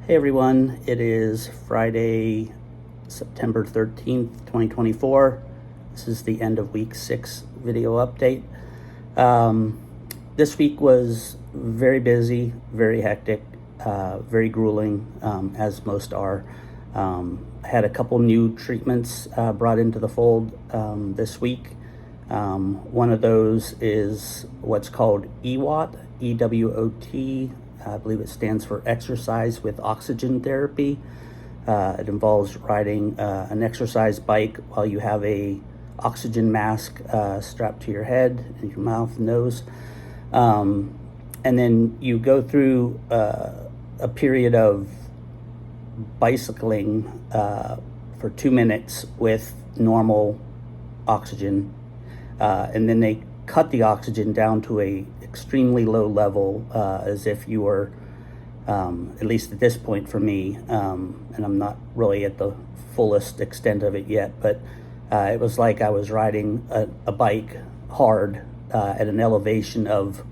Hey everyone, it is Friday, September 13th, 2024. This is the end of week 6 video update. This week was very busy, very hectic, very grueling, as most are. I had a couple new treatments brought into the fold this week. One of those is what's called EWOT, EWOT. I believe it stands for exercise with oxygen therapy. It involves riding an exercise bike while you have a oxygen mask strapped to your head and your mouth and nose. And then you go through a period of bicycling for 2 minutes with normal oxygen. And then they cut the oxygen down to a extremely low level, as if you were, at least at this point for me, and I'm not really at the fullest extent of it yet, but it was like I was riding a bike hard at an elevation of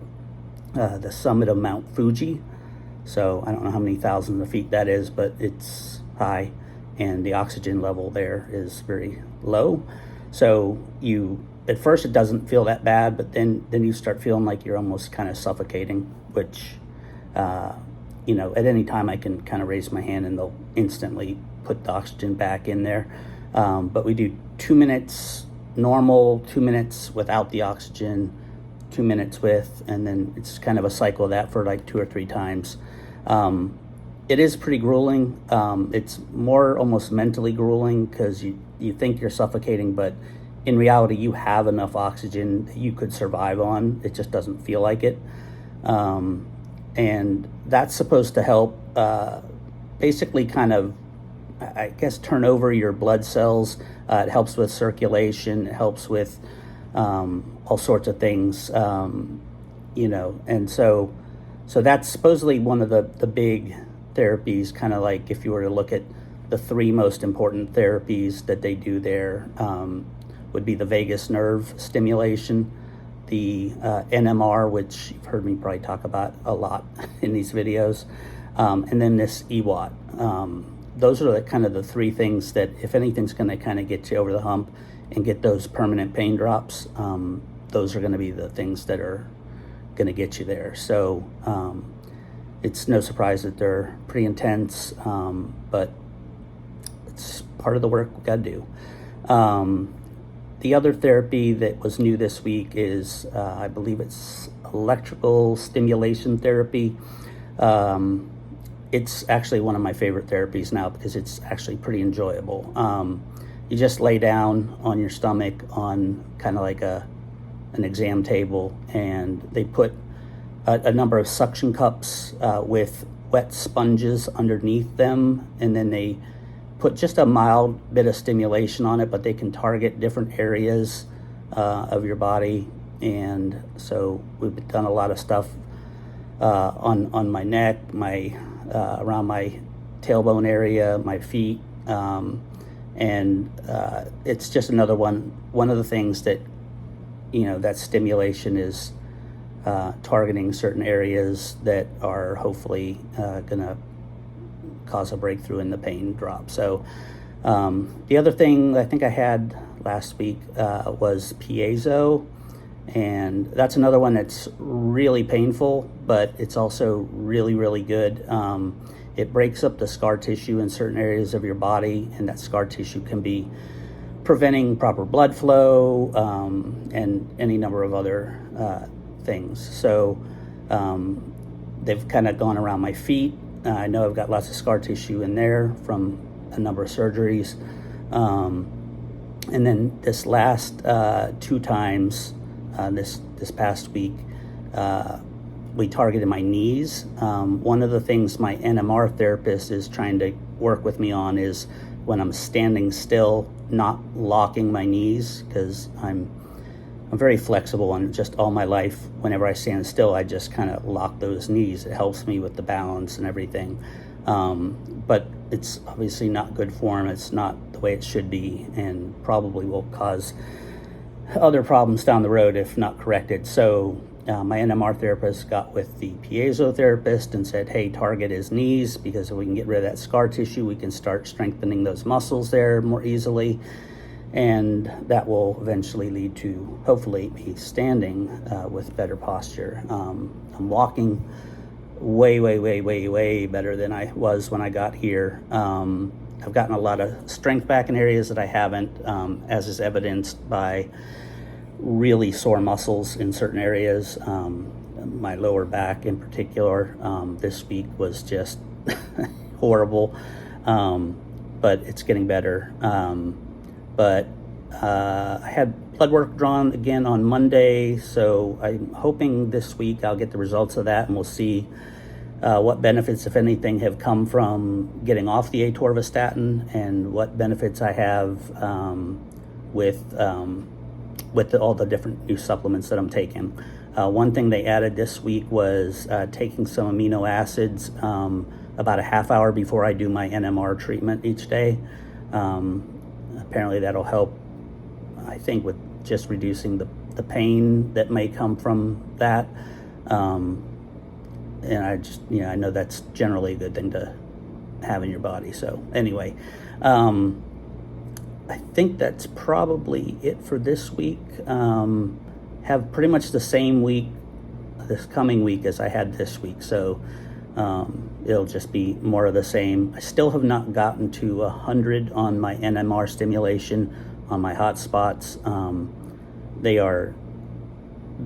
the summit of Mount Fuji. So I don't know how many thousands of feet that is, but it's high, and the oxygen level there is very low. So at first it doesn't feel that bad, but then you start feeling like you're almost kind of suffocating, which, at any time I can kind of raise my hand and they'll instantly put the oxygen back in there. But we do 2 minutes normal, 2 minutes without the oxygen, 2 minutes with, and then it's kind of a cycle of that for like 2 or 3 times. It is pretty grueling. It's more almost mentally grueling because you think you're suffocating, but in reality, you have enough oxygen that you could survive on. It just doesn't feel like it. And that's supposed to help basically kind of, I guess, turn over your blood cells. It helps with circulation. It helps with all sorts of things, and so that's supposedly one of the big therapies, kind of like if you were to look at the 3 most important therapies that they do there, would be the vagus nerve stimulation, the NMR, which you've heard me probably talk about a lot in these videos, and then this EWOT. Those are kind of the 3 things that, if anything's going to kind of get you over the hump and get those permanent pain drops, those are going to be the things that are going to get you there. So it's no surprise that they're pretty intense, but it's part of the work we got to do. The other therapy that was new this week is, I believe it's electrical stimulation therapy. It's actually one of my favorite therapies now because it's actually pretty enjoyable. You just lay down on your stomach on kind of like an exam table, and they put a number of suction cups with wet sponges underneath them, and then they put just a mild bit of stimulation on it, but they can target different areas of your body. And so we've done a lot of stuff on my neck, around my tailbone area, my feet, and it's just another one of the things that, that stimulation is targeting certain areas that are hopefully gonna cause a breakthrough in the pain drop. So the other thing I think I had last week was piezo, and that's another one that's really painful, but it's also really, really good. It breaks up the scar tissue in certain areas of your body, and that scar tissue can be preventing proper blood flow, and any number of other things. So they've kind of gone around my feet. I know I've got lots of scar tissue in there from a number of surgeries. And then this last 2 times, this past week, we targeted my knees. One of the things my NMR therapist is trying to work with me on is when I'm standing still, not locking my knees, because I'm very flexible, and just all my life, whenever I stand still, I just kind of lock those knees. It helps me with the balance and everything. But it's obviously not good form. It's not the way it should be, and probably will cause other problems down the road if not corrected. So my NMR therapist got with the piezo therapist and said, hey, target his knees, because if we can get rid of that scar tissue, we can start strengthening those muscles there more easily. And that will eventually lead to, hopefully, me standing with better posture. I'm walking way better than I was when I got here. I've gotten a lot of strength back in areas that I haven't, as is evidenced by really sore muscles in certain areas. My lower back in particular, this week was just horrible, but it's getting better. But I had blood work drawn again on Monday, so I'm hoping this week I'll get the results of that, and we'll see what benefits, if anything, have come from getting off the atorvastatin, and what benefits I have with all the different new supplements that I'm taking. One thing they added this week was taking some amino acids about a half hour before I do my NMR treatment each day. Apparently that'll help, I think, with just reducing the pain that may come from that. And I know that's generally a good thing to have in your body. So anyway, I think that's probably it for this week. Have pretty much the same week this coming week as I had this week. So it'll just be more of the same. I still have not gotten to 100 on my NMR stimulation on my hot spots. They are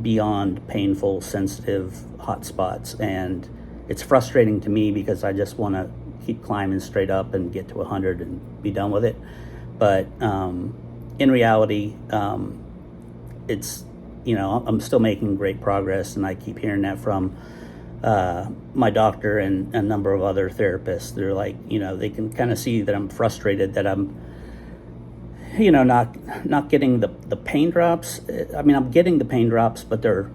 beyond painful, sensitive hot spots, and it's frustrating to me because I just want to keep climbing straight up and get to 100 and be done with it. But in reality, it's, I'm still making great progress, and I keep hearing that from my doctor and a number of other therapists. They're like, they can kind of see that I'm frustrated, that I'm not getting the pain drops. I mean, I'm getting the pain drops, but they're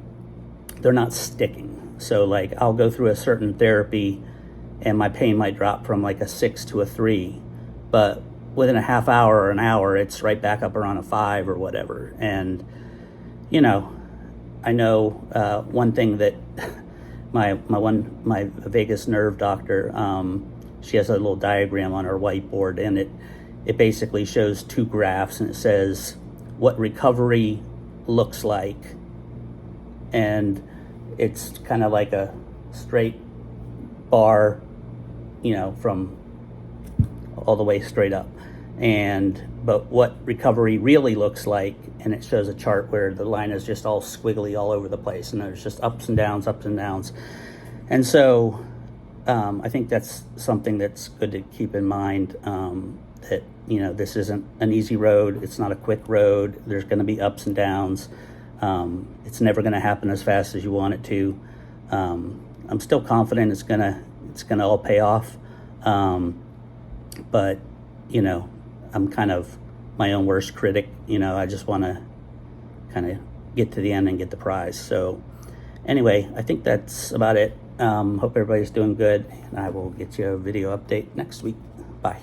not sticking. So like, I'll go through a certain therapy and my pain might drop from like a 6 to a 3, but within a half hour or an hour, it's right back up around a 5 or whatever. And I know one thing that my vagus nerve doctor, she has a little diagram on her whiteboard, and it basically shows 2 graphs, and it says what recovery looks like, and it's kind of like a straight bar, from all the way straight up. But what recovery really looks like, and it shows a chart where the line is just all squiggly all over the place, and there's just ups and downs. And so I think that's something that's good to keep in mind, that this isn't an easy road. It's not a quick road. There's going to be ups and downs. It's never going to happen as fast as you want it to. I'm still confident it's gonna all pay off, but I'm kind of my own worst critic. I just want to kind of get to the end and get the prize. So anyway, I think that's about it. Hope everybody's doing good, and I will get you a video update next week. Bye.